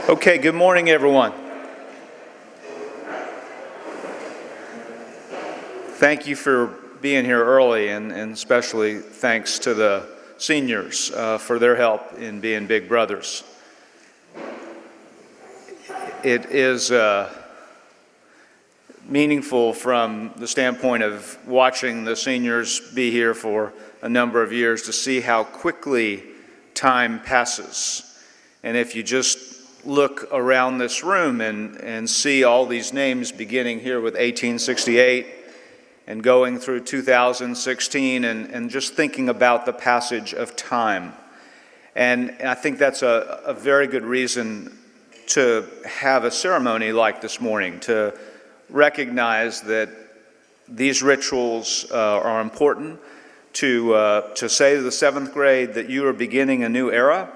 Okay, good morning, everyone. Thank you for being here early, and especially thanks to the seniors for their help in being big brothers. It is meaningful from the standpoint of watching the seniors be here for a number of years to see how quickly time passes. And if you just look around this room and see all these names beginning here with 1868 and going through 2016 and just thinking about the passage of time. And I think that's a very good reason to have a ceremony like this morning, to recognize that these rituals are important, to say to the seventh grade that you are beginning a new era,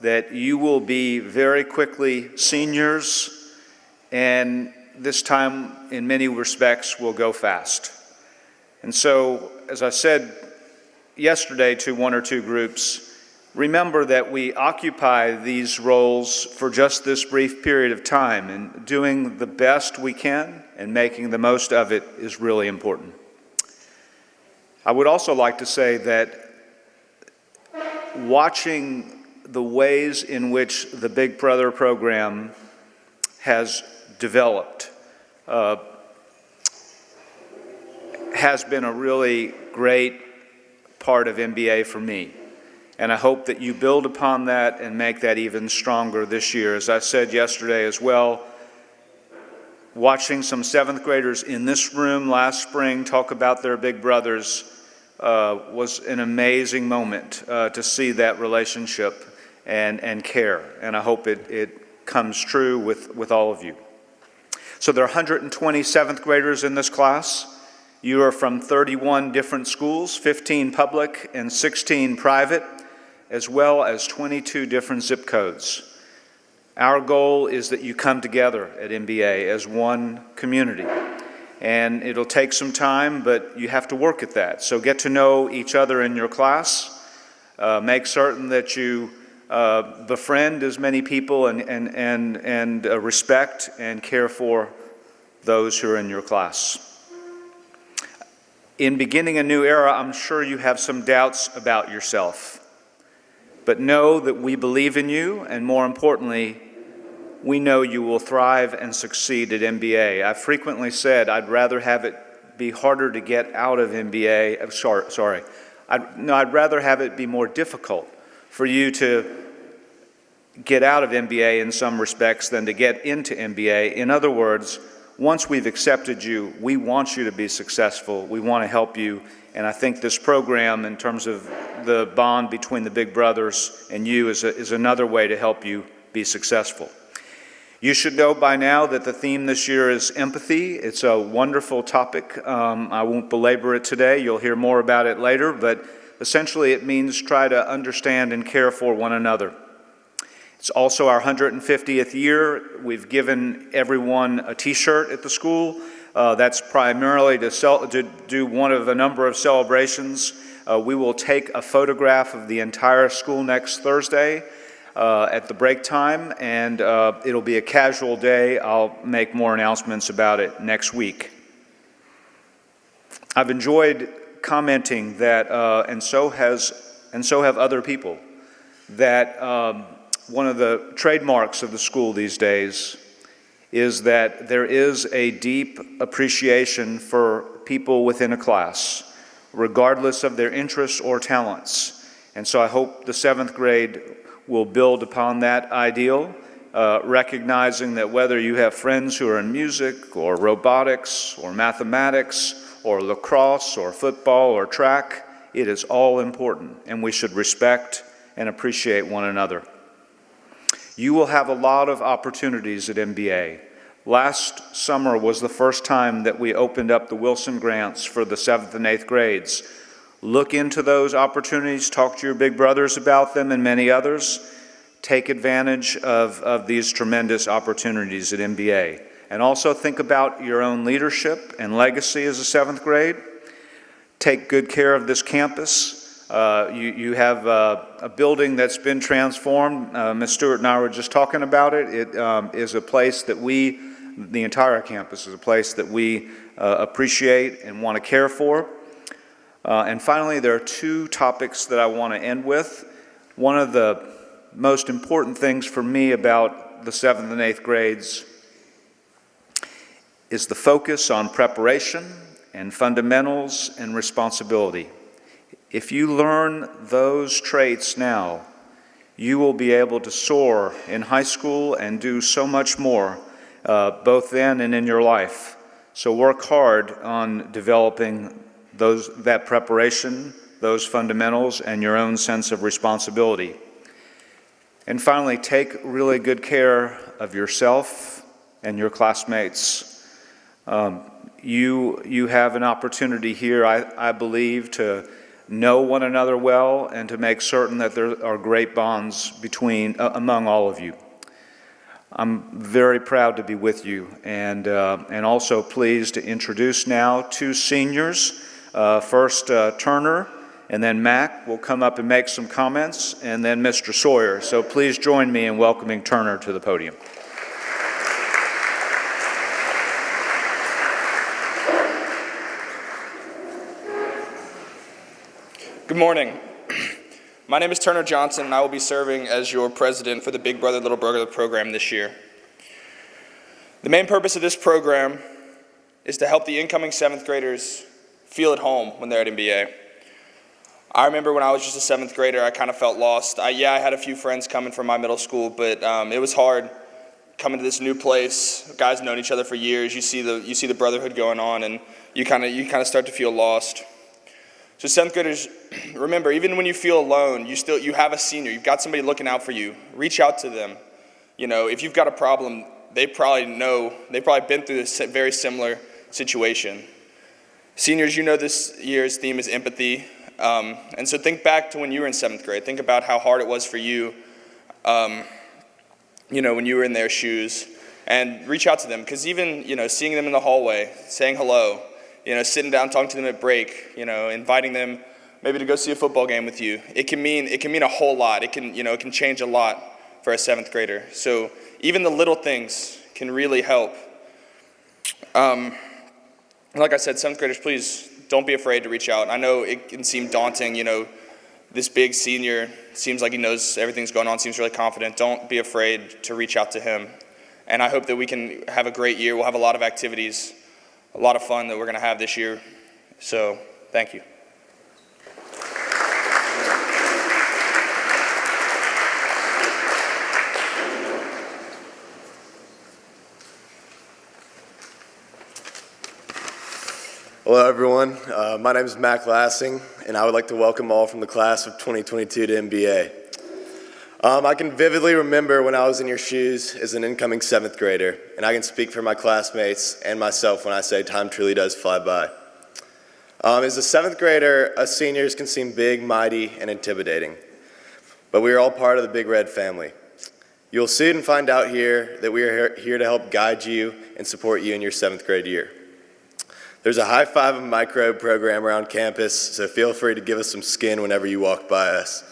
that you will be very quickly seniors, and this time, in many respects, will go fast. And so, as I said yesterday to one or two groups, remember that we occupy these roles for just this brief period of time, and doing the best we can and making the most of it is really important. I would also like to say that watching the ways in which the Big Brother program has developed has been a really great part of MBA for me. And I hope that you build upon that and make that even stronger this year. As I said yesterday as well, watching some seventh graders in this room last spring talk about their big brothers was an amazing moment to see that relationship and care. And I hope it comes true with all of you. So there are 120 seventh graders in this class. You are from 31 different schools, 15 public and 16 private, as well as 22 different zip codes. Our goal is that you come together at MBA as one community. And it'll take some time, but you have to work at that. So get to know each other in your class. Make certain that you befriend as many people and respect and care for those who are in your class. In beginning a new era, I'm sure you have some doubts about yourself. But know that we believe in you, and more importantly, we know you will thrive and succeed at MBA. I've frequently said I'd rather have it be harder to get out of MBA. I'd rather have it be more difficult for you to get out of MBA in some respects than to get into MBA. In other words, once we've accepted you, we want you to be successful. We want to help you. And I think this program, in terms of the bond between the big brothers and you, is another way to help you be successful. You should know by now that the theme this year is empathy. It's a wonderful topic. I won't belabor it today. You'll hear more about it later. But essentially it means try to understand and care for one another. It's also our 150th year. We've given everyone a t-shirt at the school. That's primarily to do one of a number of celebrations. We will take a photograph of the entire school next Thursday at the break time, and it'll be a casual day. I'll make more announcements about it next week. I've enjoyed commenting that, and so have other people, that one of the trademarks of the school these days is that there is a deep appreciation for people within a class, regardless of their interests or talents. And so I hope the seventh grade will build upon that ideal, recognizing that whether you have friends who are in music or robotics or mathematics or lacrosse or football or track, it is all important, and we should respect and appreciate one another. You will have a lot of opportunities at MBA. Last summer was the first time that we opened up the Wilson grants for the 7th and 8th grades. Look into those opportunities, talk to your big brothers about them and many others. Take advantage of these tremendous opportunities at MBA. And also think about your own leadership and legacy as a 7th grade. Take good care of this campus. You have a building that's been transformed. Ms. Stewart and I were just talking about it. It is a place that the entire campus is a place that we appreciate and want to care for. And finally, there are two topics that I want to end with. One of the most important things for me about the 7th and 8th grades is the focus on preparation and fundamentals and responsibility. If you learn those traits now, you will be able to soar in high school and do so much more, both then and in your life. So work hard on developing that preparation, those fundamentals, and your own sense of responsibility. And finally, take really good care of yourself and your classmates. You have an opportunity here, I believe, to know one another well and to make certain that there are great bonds among all of you. I'm very proud to be with you, and also pleased to introduce now two seniors. First, Turner, and then Mac will come up and make some comments, and then Mr. Sawyer. So please join me in welcoming Turner to the podium. Good morning. My name is Turner Johnson, and I will be serving as your president for the Big Brother Little Brother program this year. The main purpose of this program is to help the incoming 7th graders feel at home when they're at MBA. I remember when I was just a 7th grader, I kind of felt lost. I had a few friends coming from my middle school, but it was hard coming to this new place. Guys known each other for years. You see the brotherhood going on, and you kind of start to feel lost. So 7th graders, remember, even when you feel alone, you have a senior. You've got somebody looking out for you. Reach out to them. You know, if you've got a problem, they probably been through a very similar situation. Seniors, you know this year's theme is empathy. And so think back to when you were in 7th grade. Think about how hard it was for you, when you were in their shoes. And reach out to them, because even, seeing them in the hallway, saying hello, sitting down, talking to them at break, inviting them maybe to go see a football game with you. It can mean a whole lot. It can change a lot for a 7th grader. So even the little things can really help. Like I said, 7th graders, please don't be afraid to reach out. I know it can seem daunting, this big senior seems like he knows everything's going on, seems really confident. Don't be afraid to reach out to him. And I hope that we can have a great year. We'll have a lot of activities, a lot of fun that we're going to have this year. So, thank you. Hello, everyone. My name is Mac Lassing, and I would like to welcome all from the class of 2022 to MBA. I can vividly remember when I was in your shoes as an incoming 7th grader, and I can speak for my classmates and myself when I say time truly does fly by. As a 7th grader, us seniors can seem big, mighty, and intimidating, but we are all part of the Big Red family. You'll soon find out here that we are here to help guide you and support you in your 7th grade year. There's a high five and microbe program around campus, so feel free to give us some skin whenever you walk by us.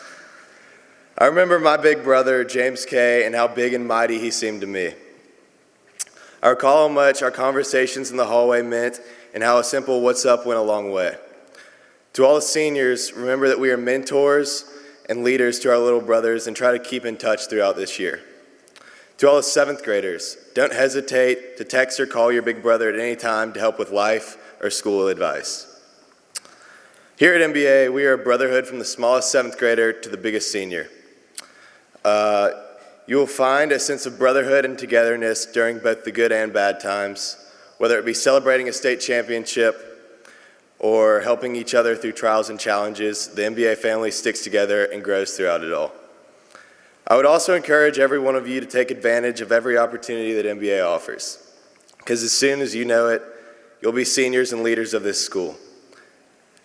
I remember my big brother, James K., and how big and mighty he seemed to me. I recall how much our conversations in the hallway meant and how a simple what's up went a long way. To all the seniors, remember that we are mentors and leaders to our little brothers and try to keep in touch throughout this year. To all the 7th graders, don't hesitate to text or call your big brother at any time to help with life or school advice. Here at MBA, we are a brotherhood from the smallest 7th grader to the biggest senior. You will find a sense of brotherhood and togetherness during both the good and bad times, whether it be celebrating a state championship or helping each other through trials and challenges. The MBA family sticks together and grows throughout it all. I would also encourage every one of you to take advantage of every opportunity that MBA offers, because as soon as you know it, you'll be seniors and leaders of this school.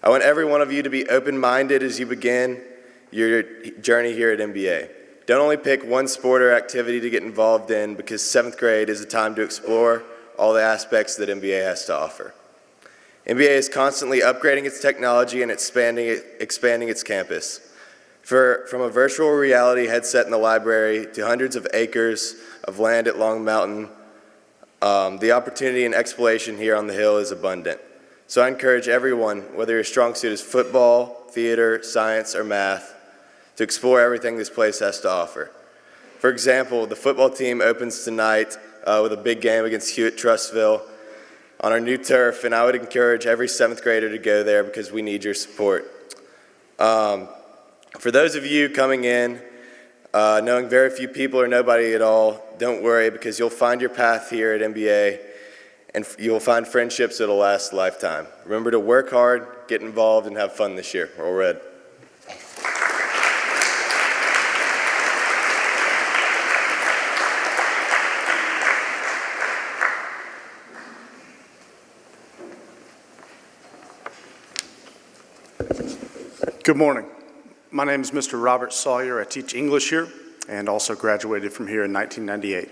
I want every one of you to be open-minded as you begin your journey here at MBA. Don't only pick one sport or activity to get involved in, because 7th grade is a time to explore all the aspects that MBA has to offer. NBA is constantly upgrading its technology and expanding its campus. From a virtual reality headset in the library to hundreds of acres of land at Long Mountain, the opportunity and exploration here on the Hill is abundant. So I encourage everyone, whether your strong suit is football, theater, science, or math, to explore everything this place has to offer. For example, the football team opens tonight with a big game against Hewitt-Trussville on our new turf, and I would encourage every 7th grader to go there because we need your support. For those of you coming in, knowing very few people or nobody at all, don't worry because you'll find your path here at MBA and you'll find friendships that'll last a lifetime. Remember to work hard, get involved, and have fun this year. Roll Red. Good morning. My name is Mr. Robert Sawyer. I teach English here and also graduated from here in 1998.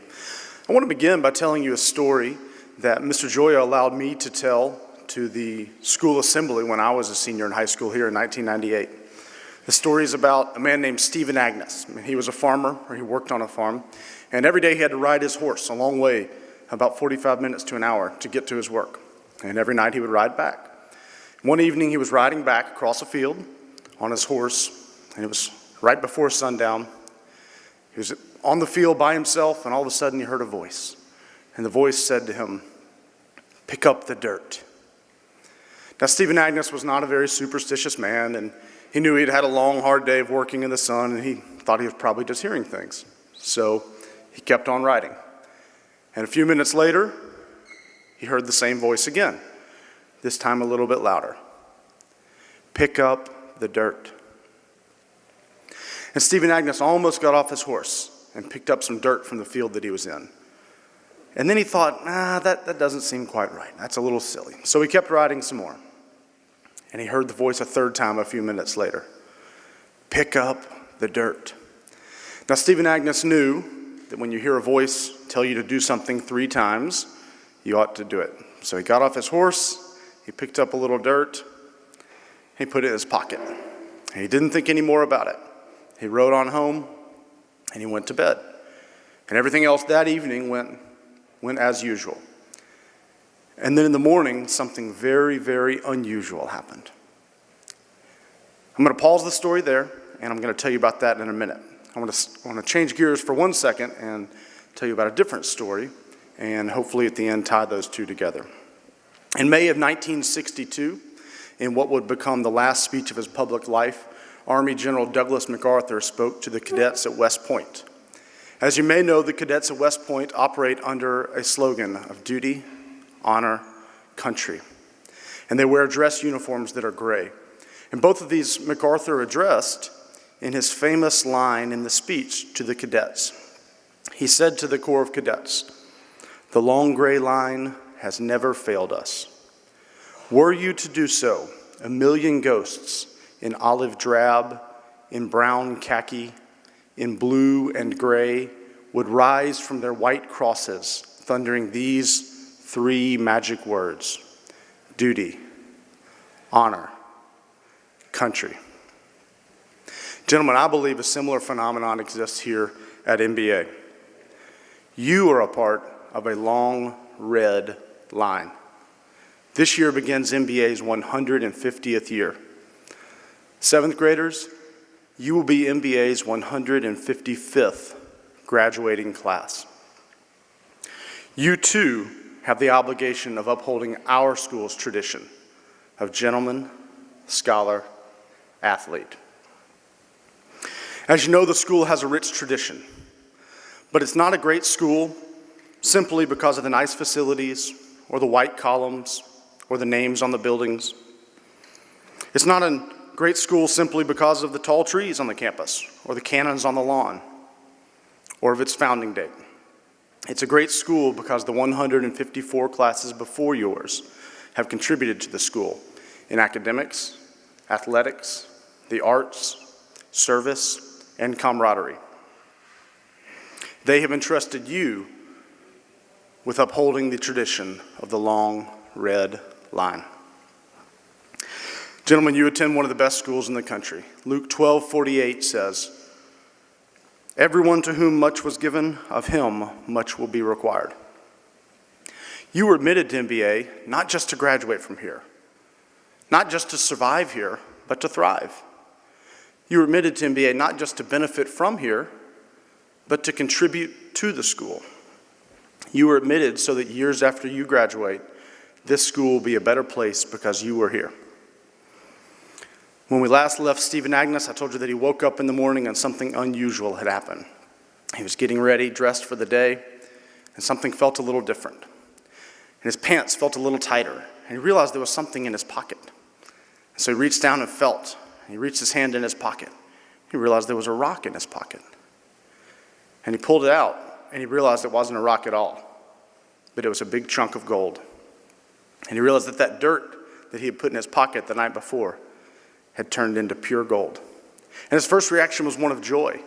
I want to begin by telling you a story that Mr. Gioia allowed me to tell to the school assembly when I was a senior in high school here in 1998. The story is about a man named Stephen Agnes. He was a farmer, or he worked on a farm, and every day he had to ride his horse a long way, about 45 minutes to an hour, to get to his work. And every night he would ride back. One evening he was riding back across a field on his horse, and it was right before sundown. He was on the field by himself, and all of a sudden he heard a voice. And the voice said to him, "Pick up the dirt." Now, Stephen Agnes was not a very superstitious man, and he knew he'd had a long, hard day of working in the sun, and he thought he was probably just hearing things. So he kept on riding. And a few minutes later, he heard the same voice again, this time a little bit louder. "Pick up the dirt." And Stephen Agnes almost got off his horse and picked up some dirt from the field that he was in. And then he thought, that doesn't seem quite right. That's a little silly. So he kept riding some more. And he heard the voice a third time a few minutes later. "Pick up the dirt." Now, Stephen Agnes knew that when you hear a voice tell you to do something 3 times, you ought to do it. So he got off his horse, he picked up a little dirt, he put it in his pocket. And he didn't think any more about it. He rode on home, and he went to bed. And everything else that evening went as usual. And then in the morning, something very, very unusual happened. I'm going to pause the story there, and I'm going to tell you about that in a minute. I want to change gears for 1 second and tell you about a different story, and hopefully at the end tie those two together. In May of 1962, in what would become the last speech of his public life, Army General Douglas MacArthur spoke to the cadets at West Point. As you may know, the cadets at West Point operate under a slogan of duty, honor, country. And they wear dress uniforms that are gray. And both of these MacArthur addressed in his famous line in the speech to the cadets. He said to the Corps of Cadets, "The long gray line has never failed us. Were you to do so, 1,000,000 ghosts in olive drab, in brown khaki, in blue and gray would rise from their white crosses, thundering these 3 magic words: duty, honor, country." Gentlemen, I believe a similar phenomenon exists here at MBA. You are a part of a long red line. This year begins MBA's 150th year. 7th graders, you will be MBA's 155th graduating class. You too have the obligation of upholding our school's tradition of gentleman, scholar, athlete. As you know, the school has a rich tradition, but it's not a great school simply because of the nice facilities or the white columns or the names on the buildings. It's not a great school simply because of the tall trees on the campus or the cannons on the lawn or of its founding date. It's a great school because the 154 classes before yours have contributed to the school in academics, athletics, the arts, service, and camaraderie. They have entrusted you with upholding the tradition of the long red line. Gentlemen, you attend one of the best schools in the country. Luke 12:48 says, "Everyone to whom much was given, of him much will be required." You were admitted to MBA not just to graduate from here, not just to survive here, but to thrive. You were admitted to MBA not just to benefit from here, but to contribute to the school. You were admitted so that years after you graduate, this school will be a better place because you were here. When we last left Stephen Agnes, I told you that he woke up in the morning and something unusual had happened. He was getting ready, dressed for the day, and something felt a little different. And his pants felt a little tighter, and he realized there was something in his pocket. And so he reached down and felt, and he reached his hand in his pocket. He realized there was a rock in his pocket. And he pulled it out, and he realized it wasn't a rock at all, but it was a big chunk of gold. And he realized that that dirt that he had put in his pocket the night before had turned into pure gold. And his first reaction was one of joy.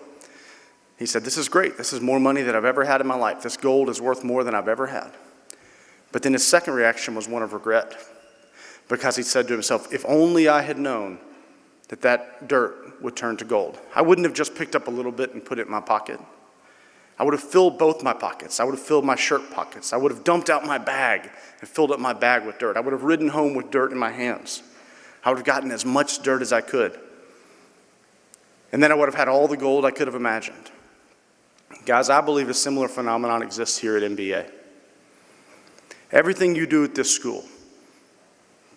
He said, "This is great. This is more money than I've ever had in my life. This gold is worth more than I've ever had." But then his second reaction was one of regret, because he said to himself, "If only I had known that that dirt would turn to gold. I wouldn't have just picked up a little bit and put it in my pocket. I would have filled both my pockets. I would have filled my shirt pockets. I would have dumped out my bag and filled up my bag with dirt. I would have ridden home with dirt in my hands. I would have gotten as much dirt as I could. And then I would have had all the gold I could have imagined." Guys, I believe a similar phenomenon exists here at MBA. Everything you do at this school,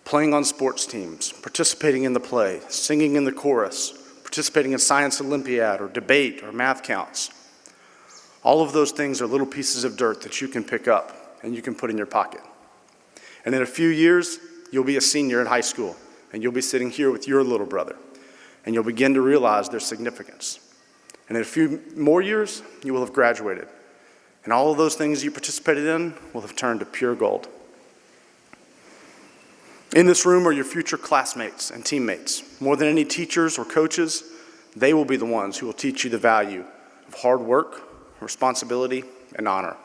playing on sports teams, participating in the play, singing in the chorus, participating in science olympiad or debate or math counts, all of those things are little pieces of dirt that you can pick up and you can put in your pocket. And in a few years, you'll be a senior in high school, and you'll be sitting here with your little brother, and you'll begin to realize their significance. And in a few more years, you will have graduated, and all of those things you participated in will have turned to pure gold. In this room are your future classmates and teammates. More than any teachers or coaches, they will be the ones who will teach you the value of hard work, responsibility, and honor.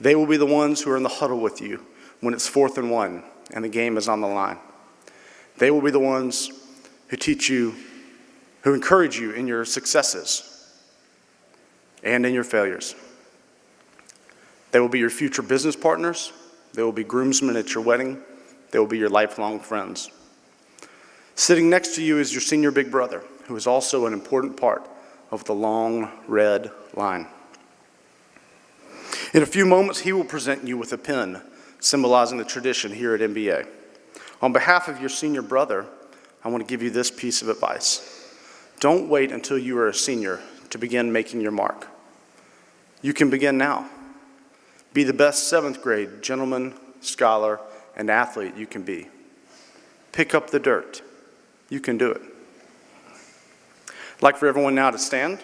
They will be the ones who are in the huddle with you when it's 4th and 1 and the game is on the line. They will be the ones who teach you, who encourage you in your successes and in your failures. They will be your future business partners. They will be groomsmen at your wedding. They will be your lifelong friends. Sitting next to you is your senior big brother, who is also an important part of the long red line. In a few moments, he will present you with a pin symbolizing the tradition here at MBA. On behalf of your senior brother, I want to give you this piece of advice. Don't wait until you are a senior to begin making your mark. You can begin now. Be the best 7th grade gentleman, scholar, and athlete you can be. Pick up the dirt. You can do it. I'd like for everyone now to stand.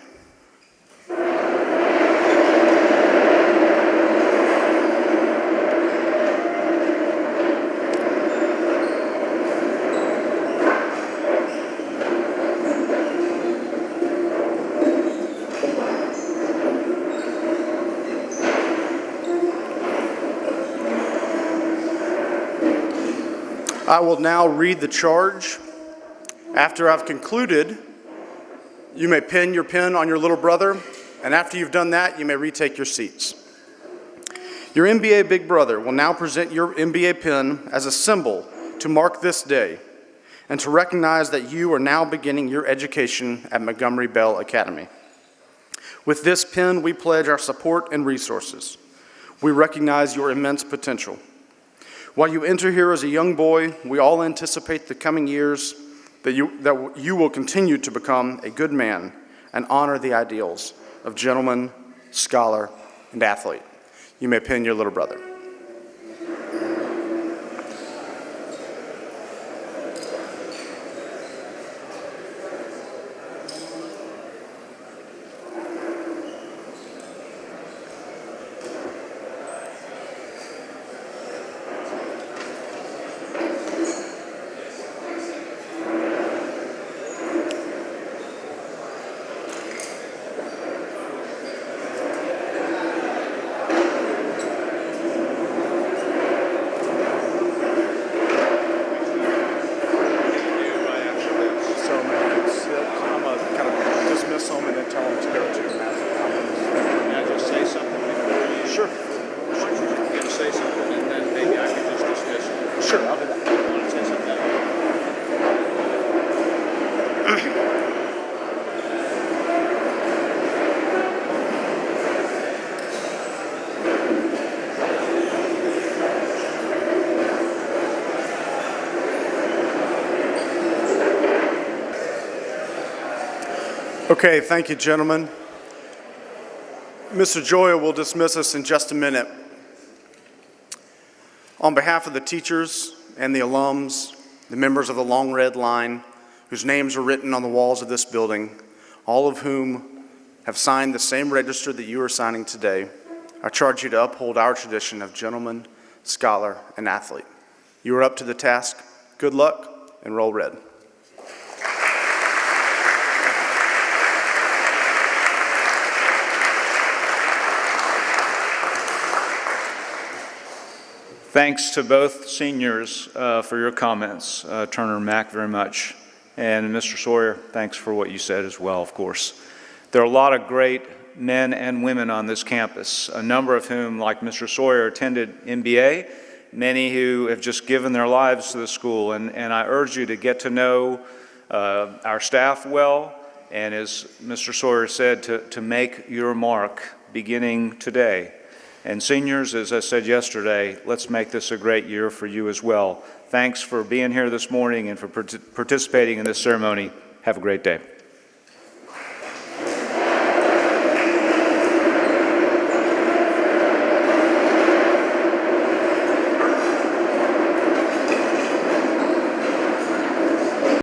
I will now read the charge. After I've concluded, you may pin your pin on your little brother, and after you've done that, you may retake your seats. Your MBA big brother will now present your MBA pin as a symbol to mark this day and to recognize that you are now beginning your education at Montgomery Bell Academy. With this pin, we pledge our support and resources. We recognize your immense potential. While you enter here as a young boy, we all anticipate the coming years that you will continue to become a good man and honor the ideals of gentleman, scholar, and athlete. You may pin your little brother. Okay, thank you, gentlemen. Mr. Gioia will dismiss us in just a minute. On behalf of the teachers and the alums, the members of the Long Red Line, whose names are written on the walls of this building, all of whom have signed the same register that you are signing today, I charge you to uphold our tradition of gentleman, scholar, and athlete. You are up to the task. Good luck, and roll red. Thanks to both seniors for your comments, Turner and Mack, very much. And Mr. Sawyer, thanks for what you said as well, of course. There are a lot of great men and women on this campus, a number of whom, like Mr. Sawyer, attended MBA, many who have just given their lives to the school. And I urge you to get to know our staff well, and as Mr. Sawyer said, to make your mark beginning today. And seniors, as I said yesterday, let's make this a great year for you as well. Thanks for being here this morning and for participating in this ceremony. Have a great day.